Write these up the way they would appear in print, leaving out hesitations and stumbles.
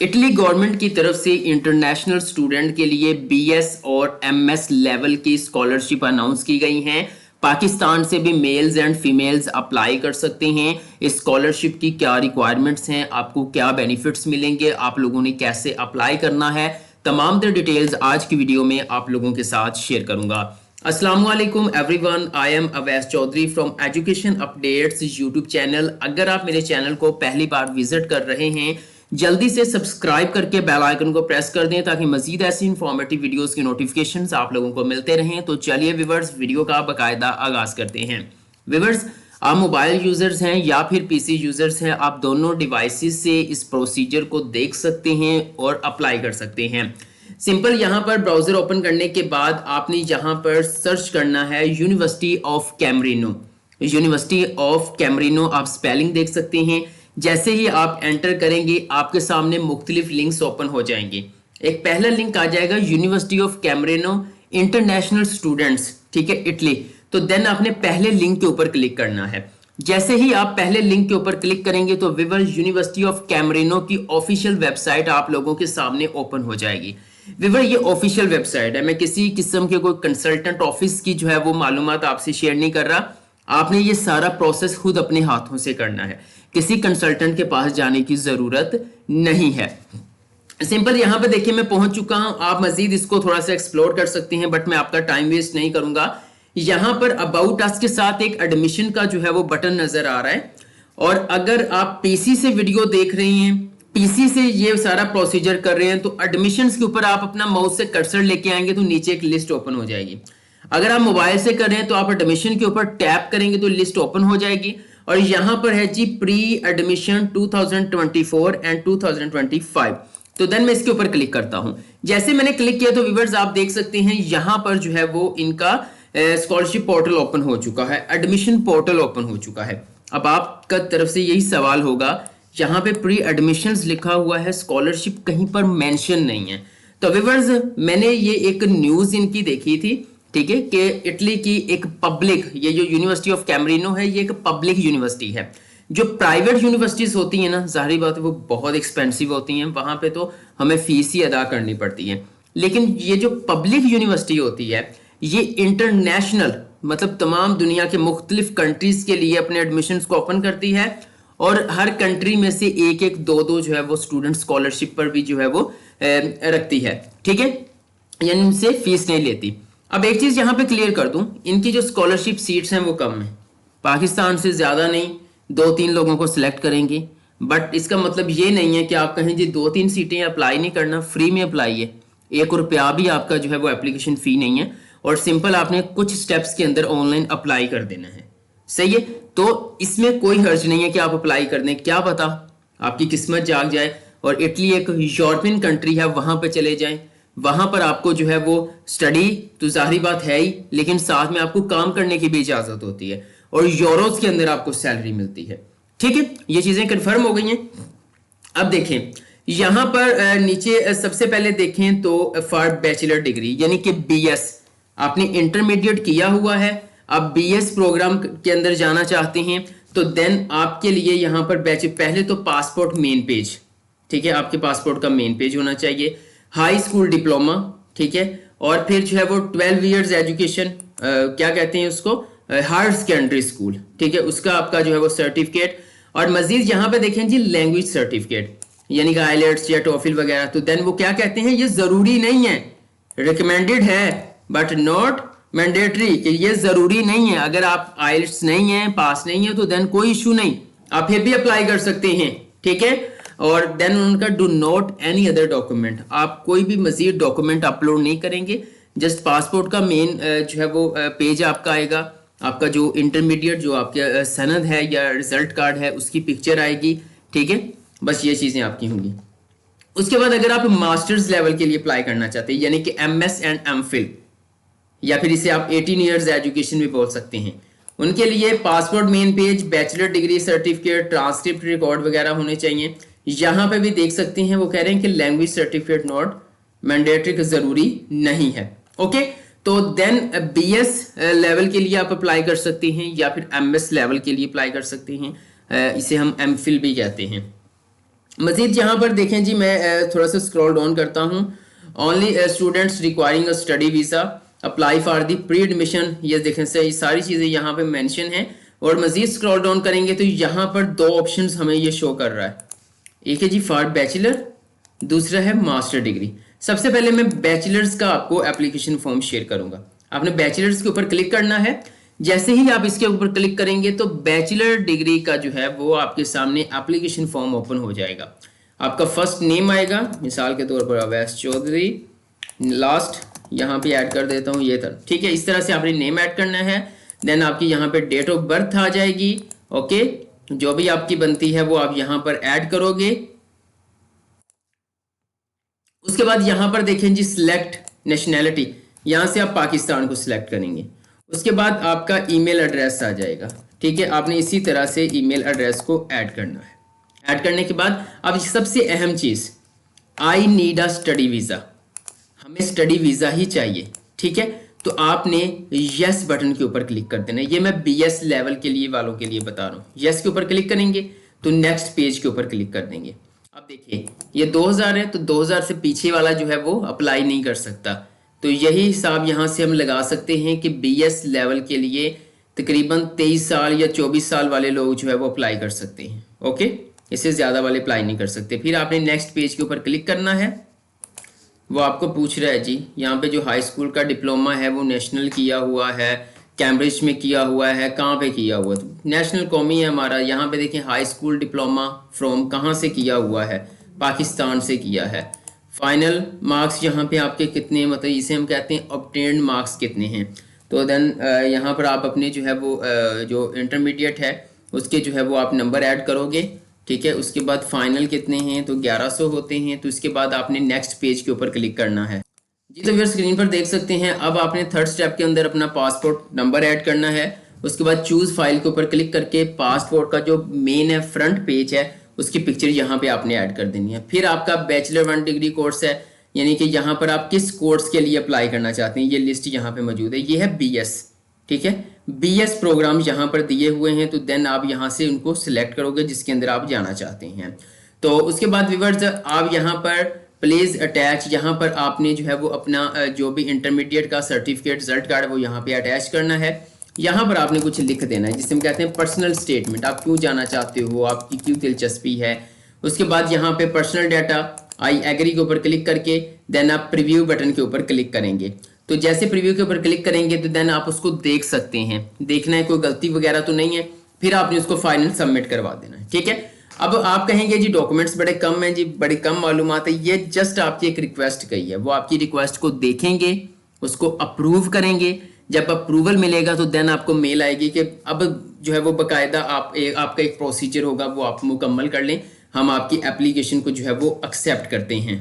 Italy government की तरफ से इंटरनेशनल स्टूडेंट के लिए बीएस और एमएस लेवल की स्कॉलरशिप अनाउंस की गई हैं। पाकिस्तान से भी मेल्स एंड फीमेल्स अप्लाई कर सकते हैं। इस स्कॉलरशिप की क्या रिक्वायरमेंट्स हैं, आपको क्या बेनिफिट्स मिलेंगे, आप लोगों ने कैसे अप्लाई करना है, तमाम तर डिटेल्स आज की वीडियो में आप लोगों के साथ शेयर करूंगा। अस्सलाम वालेकुम everyone, I am Awais Chaudhary from education updates YouTube channel. अगर आप मेरे चैनल को पहली बार विजिट कर रहे हैं, जल्दी से सब्सक्राइब करके बेल आइकन को प्रेस कर दें ताकि मजीद ऐसी इंफॉर्मेटिव वीडियोस की नोटिफिकेशंस आप लोगों को मिलते रहें। तो चलिए व्यूअर्स, वीडियो का बाकायदा आगाज करते हैं। व्यूअर्स, आप मोबाइल यूजर्स हैं या फिर पीसी यूजर्स हैं, आप दोनों डिवाइसेस से इस प्रोसीजर को देख सकते हैं और अप्लाई कर सकते हैं। सिंपल यहाँ पर ब्राउजर ओपन करने के बाद आपने यहाँ पर सर्च करना है यूनिवर्सिटी ऑफ कैमरिनो। यूनिवर्सिटी ऑफ कैमरिनो आप स्पेलिंग देख सकते हैं। जैसे ही आप एंटर करेंगे आपके सामने मुख्तलिफ लिंक्स ओपन हो जाएंगे। एक पहला लिंक आ जाएगा यूनिवर्सिटी ऑफ कैमरिनो इंटरनेशनल स्टूडेंट्स, ठीक है, इटली। तो देन आपने पहले लिंक के ऊपर क्लिक करना है। जैसे ही आप पहले लिंक के ऊपर क्लिक करेंगे तो विवर यूनिवर्सिटी ऑफ कैमरिनो की ऑफिशियल वेबसाइट आप लोगों के सामने ओपन हो जाएगी। विवर ये ऑफिशियल वेबसाइट है, मैं किसी किस्म के कोई कंसल्टेंट ऑफिस की जो है वो मालूमात आपसे शेयर नहीं कर रहा। आपने ये सारा प्रोसेस खुद अपने हाथों से करना है, किसी कंसल्टेंट के पास जाने की जरूरत नहीं है। सिंपल यहाँ पे देखिए मैं पहुंच चुका हूं। आप मजीद इसको थोड़ा सा एक्सप्लोर कर सकते हैं, बट मैं आपका टाइम वेस्ट नहीं करूंगा। यहाँ पर अबाउट अस के साथ एक एडमिशन का जो है वो बटन नजर आ रहा है। और अगर आप पीसी से वीडियो देख रहे हैं, पीसी से ये सारा प्रोसीजर कर रहे हैं, तो एडमिशंस के ऊपर आप अपना माउस से कर्सर लेके आएंगे तो नीचे एक लिस्ट ओपन हो जाएगी। अगर आप मोबाइल से कर रहे हैं तो आप एडमिशन के ऊपर टैप करेंगे तो लिस्ट ओपन हो जाएगी। और यहां पर है जी प्री एडमिशन 2024 एंड 2025। तो देन मैं इसके ऊपर क्लिक करता हूं। जैसे मैंने क्लिक किया तो व्यूअर्स आप देख सकते हैं यहां पर जो है वो इनका स्कॉलरशिप पोर्टल ओपन हो चुका है, एडमिशन पोर्टल ओपन हो चुका है। अब आपका तरफ से यही सवाल होगा, यहाँ पे प्री एडमिशंस लिखा हुआ है, स्कॉलरशिप कहीं पर मेंशन नहीं है। तो व्यूअर्स, मैंने ये एक न्यूज इनकी देखी थी, ठीक है, कि इटली की एक पब्लिक, ये जो यूनिवर्सिटी ऑफ कैमरिनो है ये एक पब्लिक यूनिवर्सिटी है। जो प्राइवेट यूनिवर्सिटीज होती हैं ना, जाहिर बात है वो बहुत एक्सपेंसिव होती हैं, वहां पे तो हमें फीस ही अदा करनी पड़ती है। लेकिन ये जो पब्लिक यूनिवर्सिटी होती है ये इंटरनेशनल, मतलब तमाम दुनिया के मुख्तलिफ कंट्रीज के लिए अपने एडमिशंस को ओपन करती है। और हर कंट्री में से एक एक दो दो जो है वो स्टूडेंट स्कॉलरशिप पर भी जो है वो रखती है, ठीक है, यानी उनसे फीस नहीं लेती। अब एक चीज यहां पे क्लियर कर दूं, इनकी जो स्कॉलरशिप सीट्स हैं वो कम है, पाकिस्तान से ज्यादा नहीं, 2-3 लोगों को सिलेक्ट करेंगे। बट इसका मतलब ये नहीं है कि आप कहें जी 2-3 सीटें अप्लाई नहीं करना, फ्री में अप्लाई है, 1 रुपया भी आपका जो है वो एप्लीकेशन फी नहीं है। और सिंपल आपने कुछ स्टेप्स के अंदर ऑनलाइन अप्लाई कर देना है, सही है। तो इसमें कोई हर्ज नहीं है कि आप अप्लाई कर दें, क्या पता आपकी किस्मत जाग जाए और इटली एक यूरोपियन कंट्री है वहां पे चले जाएं, वहां पर आपको जो है वो स्टडी तो जाहिर बात है ही, लेकिन साथ में आपको काम करने की भी इजाजत होती है और यूरोज के अंदर आपको सैलरी मिलती है, ठीक है। ये चीजें कंफर्म हो गई हैं। अब देखें यहां पर नीचे सबसे पहले देखें तो फॉर बैचलर डिग्री यानी कि बीएस, आपने इंटरमीडिएट किया हुआ है, आप बीएस प्रोग्राम के अंदर जाना चाहते हैं तो देन आपके लिए यहां पर पहले तो पासपोर्ट मेन पेज, ठीक है, आपके पासपोर्ट का मेन पेज होना चाहिए, हाई स्कूल डिप्लोमा, ठीक है, और फिर जो है वो 12 इयर्स एजुकेशन, क्या कहते हैं उसको, हायर सेकेंडरी स्कूल, ठीक है, उसका आपका जो है वो सर्टिफिकेट। और मजीद यहाँ पे देखें जी लैंग्वेज सर्टिफिकेट यानी कि आइलेट्स या टोफिल वगैरह। तो देन वो क्या कहते हैं, ये जरूरी नहीं है, रिकमेंडेड है बट नॉट मैंडेटरी, कि ये जरूरी नहीं है। अगर आप आइलेट्स नहीं है, पास नहीं है, तो देन कोई इशू नहीं, आप फिर भी अप्लाई कर सकते हैं, ठीक है। और देन उनका do not any other document, आप कोई भी मजीद डॉक्यूमेंट अपलोड नहीं करेंगे, जस्ट पासपोर्ट का मेन जो है वो पेज आपका आएगा, आपका जो इंटरमीडिएट जो आपका सनद है या रिजल्ट कार्ड है उसकी पिक्चर आएगी, ठीक है, बस ये चीजें आपकी होंगी। उसके बाद अगर आप मास्टर्स लेवल के लिए अप्लाई करना चाहते हैं यानी कि एमएस एंड एमफिल, या फिर इसे आप 18 इयर्स एजुकेशन भी बोल सकते हैं, उनके लिए passport main page, bachelor degree certificate, transcript record वगैरह होने चाहिए। यहां पे भी देख सकते हैं वो कह रहे हैं कि लैंग्वेज सर्टिफिकेट नॉट मैंडेटरी, जरूरी नहीं है, ओके। तो देन बीएस लेवल के लिए आप अप्लाई कर सकते हैं या फिर एमएस लेवल के लिए अप्लाई कर सकते हैं, इसे हम एमफिल भी कहते हैं। मजीद यहाँ पर देखें जी, मैं थोड़ा सा स्क्रॉल डाउन करता हूँ। Only students requiring a study visa apply for the pre admission, ये देखें से ये सारी चीज़ें यहाँ पे मेंशन हैं। और मजीद स्क्रॉल डाउन करेंगे तो यहाँ पर दो ऑप्शंस हमें ये शो कर रहा है। एक है जी फॉर बैचलर, दूसरा है मास्टर डिग्री। सबसे पहले मैं बैचलर्स का आपको एप्लीकेशन फॉर्म शेयर करूंगा। आपने बैचलर्स के ऊपर क्लिक करना है। जैसे ही आप इसके ऊपर क्लिक करेंगे तो बैचलर डिग्री का जो है वो आपके सामने एप्लीकेशन फॉर्म ओपन हो जाएगा। आपका फर्स्ट नेम आएगा, मिसाल के तौर पर अवैस चौधरी, लास्ट यहाँ पे ऐड कर देता हूँ ये था, ठीक है। इस तरह से आपने नेम ऐड करना है। देन आपकी यहाँ पे डेट ऑफ बर्थ आ जाएगी। ओके, जो भी आपकी बनती है वो आप यहाँ पर ऐड करोगे। उसके बाद यहाँ पर देखें जी सिलेक्ट नेशनैलिटी, यहाँ से आप पाकिस्तान को सिलेक्ट करेंगे। उसके बाद आपका ईमेल एड्रेस आ जाएगा, ठीक है। आपने इसी तरह से ईमेल एड्रेस को ऐड करना है। ऐड करने के बाद अब सबसे अहम चीज़, I need a study visa, हमें स्टडी वीज़ा ही चाहिए, ठीक है। तो आपने यस बटन के ऊपर क्लिक कर देना है। ये मैं बीएस लेवल के लिए वालों के लिए बता रहा हूँ। यस के ऊपर क्लिक करेंगे तो नेक्स्ट पेज के ऊपर क्लिक कर देंगे। अब देखिए ये 2000 है, तो 2000 से पीछे वाला जो है वो अप्लाई नहीं कर सकता। तो यही हिसाब यहाँ से हम लगा सकते हैं कि बीएस लेवल के लिए तकरीबन 23 साल या 24 साल वाले लोग जो है वो अप्लाई कर सकते हैं। ओके, इससे ज़्यादा वाले अप्लाई नहीं कर सकते। फिर आपने नेक्स्ट पेज के ऊपर क्लिक करना है। वो आपको पूछ रहा है जी यहाँ पे जो हाई स्कूल का डिप्लोमा है वो नेशनल किया हुआ है, कैम्ब्रिज में किया हुआ है, कहाँ पे किया हुआ है। तो नेशनल कौमी है हमारा। यहाँ पे देखें हाई स्कूल डिप्लोमा फ्रॉम कहाँ से किया हुआ है, पाकिस्तान से किया है। फाइनल मार्क्स यहाँ पे आपके कितने, मतलब इसे हम कहते हैं ऑब्टेन्ड मार्क्स कितने हैं। तो देन यहाँ पर आप अपने जो है वो जो इंटरमीडिएट है उसके जो है वो आप नंबर ऐड करोगे, ठीक है। उसके बाद फाइनल कितने हैं, तो 1100 होते हैं। तो इसके बाद आपने नेक्स्ट पेज के ऊपर क्लिक करना है जी। तो फिर स्क्रीन पर देख सकते हैं अब आपने थर्ड स्टेप के अंदर अपना पासपोर्ट नंबर ऐड करना है। उसके बाद चूज फाइल के ऊपर क्लिक करके पासपोर्ट का जो मेन है फ्रंट पेज है उसकी पिक्चर यहाँ पे आपने ऐड कर देनी है। फिर आपका बैचलर 1 डिग्री कोर्स है, यानी कि यहाँ पर आप किस कोर्स के लिए अप्लाई करना चाहते हैं, ये लिस्ट यहाँ पे मौजूद है। ये है बीएस, ठीक है। बीएस प्रोग्राम यहाँ पर दिए हुए हैं। तो देन आप यहाँ से उनको सिलेक्ट करोगे जिसके अंदर आप जाना चाहते हैं। तो उसके बाद व्यूअर्स आप यहाँ पर प्लीज अटैच, यहाँ पर आपने जो है वो अपना जो भी इंटरमीडिएट का सर्टिफिकेट रिजल्ट कार्ड वो यहाँ पे अटैच करना है। यहाँ पर आपने कुछ लिख देना है जिसे हम कहते हैं पर्सनल स्टेटमेंट, आप क्यों जाना चाहते हो, आपकी क्यों दिलचस्पी है। उसके बाद यहाँ पे पर्सनल डाटा आई एग्री के ऊपर क्लिक करके देन आप प्रीव्यू बटन के ऊपर क्लिक करेंगे। तो जैसे प्रीव्यू के ऊपर क्लिक करेंगे तो देन आप उसको देख सकते हैं, देखना है कोई गलती वगैरह तो नहीं है। फिर आपने उसको फाइनल सबमिट करवा देना है, ठीक है। अब आप कहेंगे जी डॉक्यूमेंट्स बड़े कम हैं जी, बड़ी कम मालूमात है। ये जस्ट आपकी एक रिक्वेस्ट कही है, वो आपकी रिक्वेस्ट को देखेंगे, उसको अप्रूव करेंगे। जब अप्रूवल मिलेगा तो देन आपको मेल आएगी कि अब जो है वो बाकायदा आपका एक प्रोसीजर होगा, वो आप मुकम्मल कर लें, हम आपकी एप्लीकेशन को जो है वो एक्सेप्ट करते हैं।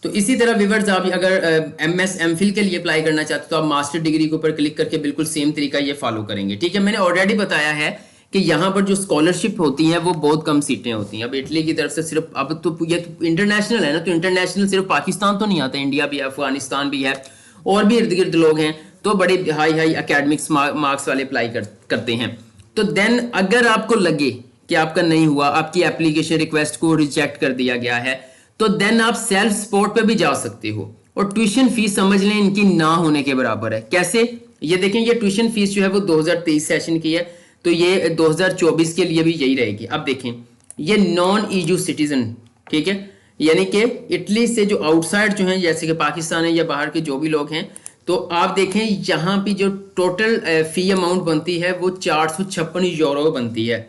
तो इसी तरह व्यूअर्स आप अगर एमएस एमफिल के लिए अप्लाई करना चाहते हो तो आप मास्टर डिग्री के ऊपर क्लिक करके बिल्कुल सेम तरीका ये फॉलो करेंगे, ठीक है। मैंने ऑलरेडी बताया है कि यहाँ पर जो स्कॉलरशिप होती है वो बहुत कम सीटें होती हैं। अब इटली की तरफ से सिर्फ, अब तो ये तो इंटरनेशनल है ना, तो इंटरनेशनल सिर्फ पाकिस्तान तो नहीं आता, इंडिया भी है, अफगानिस्तान भी है, और भी इर्द गिर्द लोग हैं, तो बड़े हाई एकेडमिक्स मार्क्स वाले अप्लाई करते हैं। तो देन अगर आपको लगे कि आपका नहीं हुआ, आपकी एप्लीकेशन रिक्वेस्ट को रिजेक्ट कर दिया गया है, तो देन आप सेल्फ सपोर्ट पे भी जा सकते हो। और ट्यूशन फीस समझ लें इनकी ना होने के बराबर है। कैसे, ये देखें, ये ट्यूशन फीस जो है वो 2023 सेशन की है, तो ये 2024 के लिए भी यही रहेगी। अब देखें ये नॉन ईयू सिटीजन, ठीक है, यानी कि इटली से जो आउटसाइड जो हैं, जैसे कि पाकिस्तान है या बाहर के जो भी लोग हैं, तो आप देखें यहाँ पे जो टोटल फी अमाउंट बनती है वो 456 यूरो बनती है,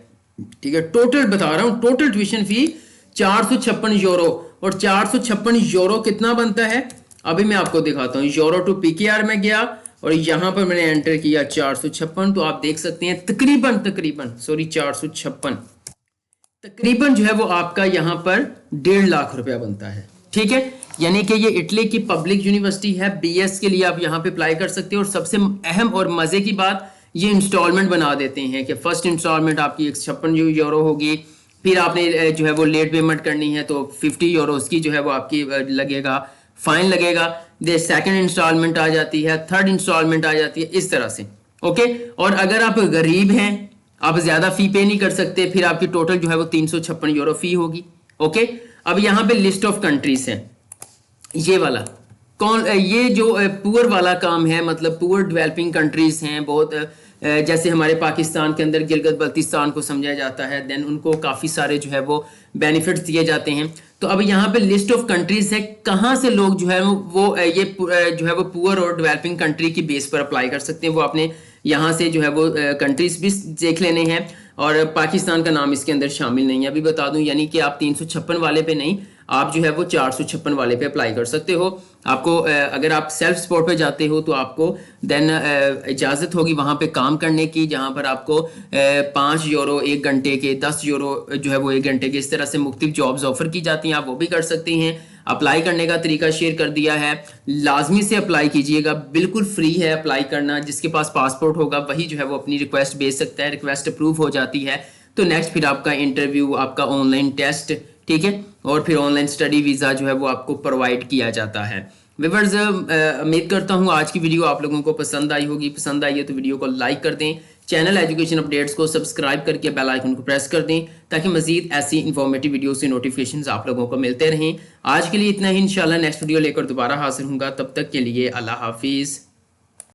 ठीक है। टोटल बता रहा हूँ, टोटल ट्यूशन फी 456 यूरो। और 456 यूरो कितना बनता है अभी मैं आपको दिखाता हूँ। यूरो टू पीकेआर में गया और यहाँ पर मैंने एंटर किया 456, तो आप देख सकते हैं तकरीबन 456 तकरीबन जो है वो आपका यहाँ पर 1.5 लाख रुपया बनता है, ठीक है। यानी कि ये इटली की पब्लिक यूनिवर्सिटी है, बीएस के लिए आप यहाँ पे अप्लाई कर सकते हो। और सबसे अहम और मजे की बात, ये इंस्टॉलमेंट बना देते हैं कि फर्स्ट इंस्टॉलमेंट आपकी 156 यूरो होगी, फिर आपने जो है वो लेट पेमेंट करनी है तो 50 यूरो उसकी जो है वो आपकी लगेगा, फाइन लगेगा। दे सेकंड इंस्टॉलमेंट आ जाती है, थर्ड इंस्टॉलमेंट आ जाती है, इस तरह से, ओके। और अगर आप गरीब हैं, आप ज्यादा फी पे नहीं कर सकते, फिर आपकी टोटल जो है वो 356 यूरो फी होगी। ओके, अब यहाँ पे लिस्ट ऑफ कंट्रीज है, ये वाला कौन, ये जो पुअर वाला काम है, मतलब पुअर डेवलपिंग कंट्रीज हैं बहुत, जैसे हमारे पाकिस्तान के अंदर गिलगित बल्तिस्तान को समझा जाता है, देन उनको काफ़ी सारे जो है वो बेनिफिट्स दिए जाते हैं। तो अब यहाँ पे लिस्ट ऑफ कंट्रीज है, कहाँ से लोग जो है वो ये जो है वो पुअर और डेवलपिंग कंट्री की बेस पर अप्लाई कर सकते हैं। वो आपने यहाँ से जो है वो कंट्रीज भी देख लेने हैं, और पाकिस्तान का नाम इसके अंदर शामिल नहीं है, अभी बता दूं, यानी कि आप 356 वाले पे नहीं, आप जो है वो 456 वाले पे अप्लाई कर सकते हो। आपको अगर आप सेल्फ सपोर्ट पे जाते हो तो आपको देन इजाज़त होगी वहाँ पे काम करने की, जहाँ पर आपको 5 यूरो 1 घंटे के, 10 यूरो जो है वो 1 घंटे के, इस तरह से मुख्तलिफ जॉब्स ऑफर की जाती हैं, आप वो भी कर सकते हैं। अप्लाई करने का तरीका शेयर कर दिया है, लाजमी से अप्लाई कीजिएगा, बिल्कुल फ्री है अप्लाई करना। जिसके पास पासपोर्ट होगा वही जो है वो अपनी रिक्वेस्ट भेज सकता है, रिक्वेस्ट अप्रूव हो जाती है तो नेक्स्ट फिर आपका इंटरव्यू, आपका ऑनलाइन टेस्ट, ठीक है, और फिर ऑनलाइन स्टडी वीज़ा जो है वो आपको प्रोवाइड किया जाता है। व्यूअर्स, उम्मीद करता हूँ आज की वीडियो आप लोगों को पसंद आई होगी। पसंद आई है तो वीडियो को लाइक कर दें, चैनल एजुकेशन अपडेट्स को सब्सक्राइब करके बेल आइकन को प्रेस कर दें ताकि मजीद ऐसी इंफॉर्मेटिव वीडियो से नोटिफिकेशंस आप लोगों को मिलते रहें। आज के लिए इतना ही, इंशाल्लाह नेक्स्ट वीडियो लेकर दोबारा हाजिर होऊंगा, तब तक के लिए अल्लाह हाफिज़।